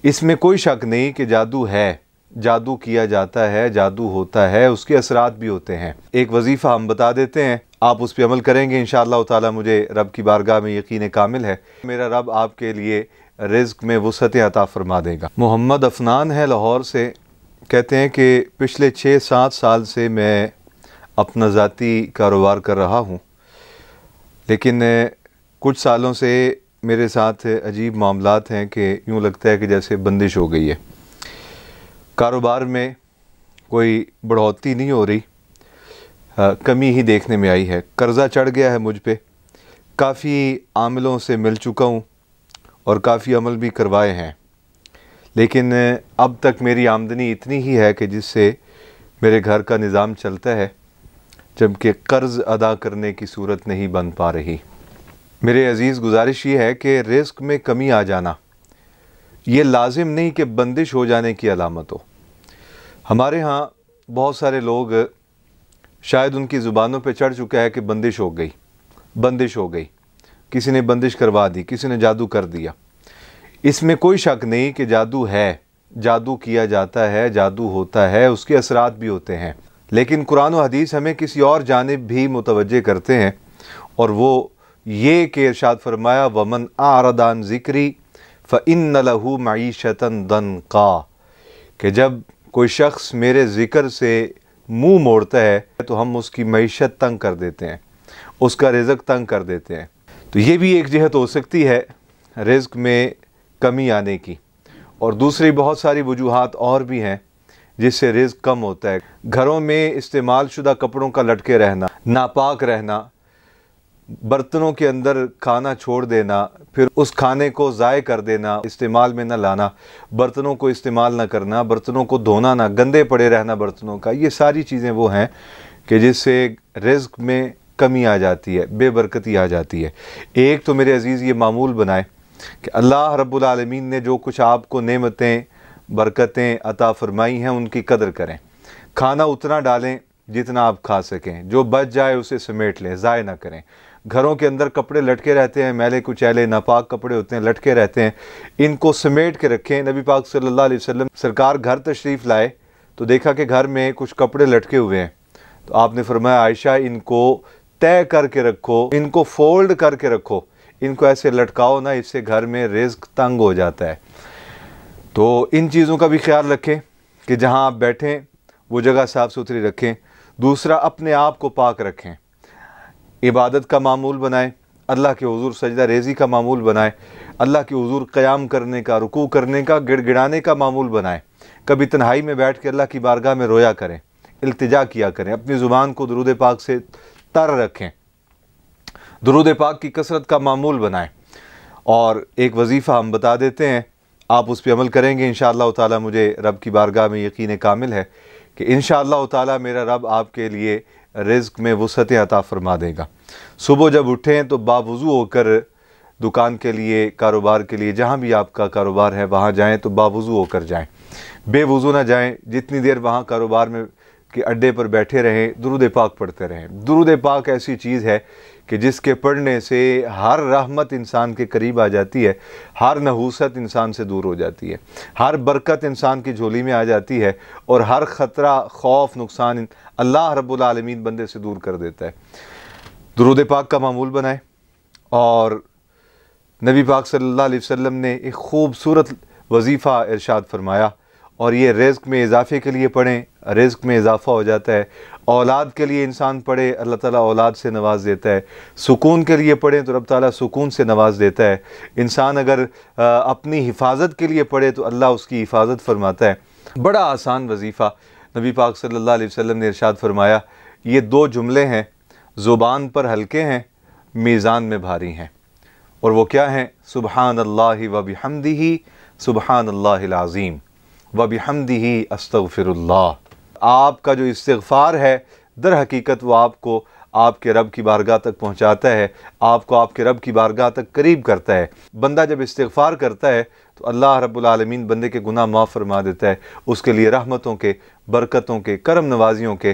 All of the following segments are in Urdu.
اس میں کوئی شک نہیں کہ جادو ہے، جادو کیا جاتا ہے، جادو ہوتا ہے، اس کے اثرات بھی ہوتے ہیں۔ ایک وظیفہ ہم بتا دیتے ہیں، آپ اس پہ عمل کریں گے انشاءاللہ تعالی، مجھے رب کی بارگاہ میں یقین کامل ہے میرا رب آپ کے لیے رزق میں وسعت عطا فرما دے گا۔ محمد افنان ہے لاہور سے، کہتے ہیں کہ پچھلے 6-7 سال سے میں اپنا ذاتی کاروبار کر رہا ہوں، لیکن کچھ سالوں سے میرے ساتھ عجیب معاملات ہیں کہ یوں لگتا ہے کہ جیسے بندش ہو گئی ہے۔ کاروبار میں کوئی بڑھوتی نہیں ہو رہی، کمی ہی دیکھنے میں آئی ہے۔ قرضہ چڑھ گیا ہے مجھ پہ، کافی عاملوں سے مل چکا ہوں اور کافی عمل بھی کروائے ہیں، لیکن اب تک میری آمدنی اتنی ہی ہے کہ جس سے میرے گھر کا نظام چلتا ہے، جبکہ قرض ادا کرنے کی صورت نہیں بن پا رہی۔ میرے عزیز گزارش یہ ہے کہ رزق میں کمی آ جانا یہ لازم نہیں کہ بندش ہو جانے کی علامت ہو۔ ہمارے ہاں بہت سارے لوگ شاید ان کی زبانوں پہ چڑھ چکا ہے کہ بندش ہو گئی، بندش ہو گئی، کسی نے بندش کروا دی، کسی نے جادو کر دیا۔ اس میں کوئی شک نہیں کہ جادو ہے، جادو کیا جاتا ہے، جادو ہوتا ہے، اس کے اثرات بھی ہوتے ہیں، لیکن قرآن و حدیث ہمیں کسی اور جانب بھی متوجہ کرتے ہیں، اور وہ یہ کہ ارشاد فرمایا وَمَنْ أَعْرَضَ عَنْ ذِكْرِي فَإِنَّ لَهُ مَعِيشَةً ضَنْكًا، کہ جب کوئی شخص میرے ذکر سے منہ موڑتا ہے تو ہم اس کی معیشت تنگ کر دیتے ہیں، اس کا رزق تنگ کر دیتے ہیں۔ تو یہ بھی ایک جہت ہو سکتی ہے رزق میں کمی آنے کی، اور دوسری بہت ساری وجوہات اور بھی ہیں جس سے رزق کم ہوتا ہے۔ گھروں میں استعمال شدہ کپڑوں کا لٹکے رہنا، ناپاک رہنا، برتنوں کے اندر کھانا چھوڑ دینا، پھر اس کھانے کو ضائع کر دینا، استعمال میں نہ لانا، برتنوں کو استعمال نہ کرنا، برتنوں کو دھونا نہ، گندے پڑے رہنا برتنوں کا، یہ ساری چیزیں وہ ہیں کہ جس سے رزق میں کمی آ جاتی ہے، بے برکتی آ جاتی ہے۔ ایک تو میرے عزیز یہ معمول بنائے کہ اللہ رب العالمین نے جو کچھ آپ کو نعمتیں، برکتیں عطا فرمائی ہیں ان کی قدر کریں۔ کھانا اتنا ڈالیں جتنا آپ کھا سکیں، جو بچ جائے اسے سمیٹ لیں، ضائع نہ کریں۔ گھروں کے اندر کپڑے لٹکے رہتے ہیں، میلے کچیلے ناپاک کپڑے ہوتے ہیں، لٹکے رہتے ہیں، ان کو سمیٹ کے رکھیں۔ نبی پاک صلی اللہ علیہ وسلم سرکار گھر تشریف لائے تو دیکھا کہ گھر میں کچھ کپڑے لٹکے ہوئے ہیں، تو آپ نے فرمایا عائشہ ان کو طے کر کے رکھو، ان کو فولڈ کر کے رکھو، ان کو ایسے لٹکاؤ نہ، اس سے گھر میں رزق تنگ ہو جاتا ہے۔ تو ان چیزوں کا بھی خیال رکھیں کہ جہاں آپ بیٹھیں وہ جگہ صاف ستھری رکھیں۔ دوسرا، اپنے آپ کو پاک رکھیں، عبادت کا معمول بنائیں، اللہ کے حضور سجدہ ریزی کا معمول بنائیں، اللہ کے حضور قیام کرنے کا، رکوع کرنے کا، گڑ گڑانے کا معمول بنائیں۔ کبھی تنہائی میں بیٹھ کے اللہ کی بارگاہ میں رویا کریں، التجا کیا کریں، اپنی زبان کو درود پاک سے تر رکھیں، درود پاک کی کثرت کا معمول بنائیں۔ اور ایک وظیفہ ہم بتا دیتے ہیں، آپ اس پہ عمل کریں گے انشاءاللہ تعالی، مجھے رب کی بارگاہ میں یقین کامل ہے کہ انشاءاللہ تعالی میرا رب آپ کے لیے رزق میں وسعت عطا فرما دے گا۔ صبح جب اٹھیں تو باوضو ہو کر دکان کے لیے، کاروبار کے لیے، جہاں بھی آپ کا کاروبار ہے وہاں جائیں تو باوضو ہو کر جائیں، بے وضو نہ جائیں۔ جتنی دیر وہاں کاروبار میں کے اڈے پر بیٹھے رہیں درود پاک پڑھتے رہیں۔ درود پاک ایسی چیز ہے کہ جس کے پڑھنے سے ہر رحمت انسان کے قریب آ جاتی ہے، ہر نحوست انسان سے دور ہو جاتی ہے، ہر برکت انسان کی جھولی میں آ جاتی ہے، اور ہر خطرہ، خوف، نقصان اللہ رب العالمین بندے سے دور کر دیتا ہے۔ درود پاک کا معمول بنائیں، اور نبی پاک صلی اللہ علیہ وسلم نے ایک خوبصورت وظیفہ ارشاد فرمایا، اور یہ رزق میں اضافے کے لیے پڑھیں، رزق میں اضافہ ہو جاتا ہے۔ اولاد کے لیے انسان پڑھے، اللہ تعالیٰ اولاد سے نواز دیتا ہے۔ سکون کے لیے پڑھیں تو رب تعالیٰ سکون سے نواز دیتا ہے۔ انسان اگر اپنی حفاظت کے لیے پڑھے تو اللہ اس کی حفاظت فرماتا ہے۔ بڑا آسان وظیفہ نبی پاک صلی اللہ علیہ وسلم نے ارشاد فرمایا، یہ 2 جملے ہیں، زبان پر ہلکے ہیں، میزان میں بھاری ہیں، اور وہ کیا ہیں؟ سبحان اللہ و بحمدہ، سبحان اللہ العظیم و بحمدہ استغفر اللہ۔ آپ کا جو استغفار ہے در حقیقت وہ آپ کو آپ کے رب کی بارگاہ تک پہنچاتا ہے، آپ کو آپ کے رب کی بارگاہ تک قریب کرتا ہے۔ بندہ جب استغفار کرتا ہے تو اللہ رب العالمین بندے کے گناہ معاف فرما دیتا ہے، اس کے لیے رحمتوں کے، برکتوں کے، کرم نوازیوں کے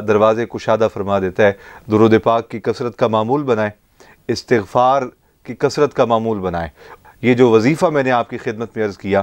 دروازے کشادہ فرما دیتا ہے۔ درود پاک کی کثرت کا معمول بنائیں، استغفار کی کثرت کا معمول بنائیں۔ یہ جو وظیفہ میں نے آپ کی خدمت میں عرض کیا،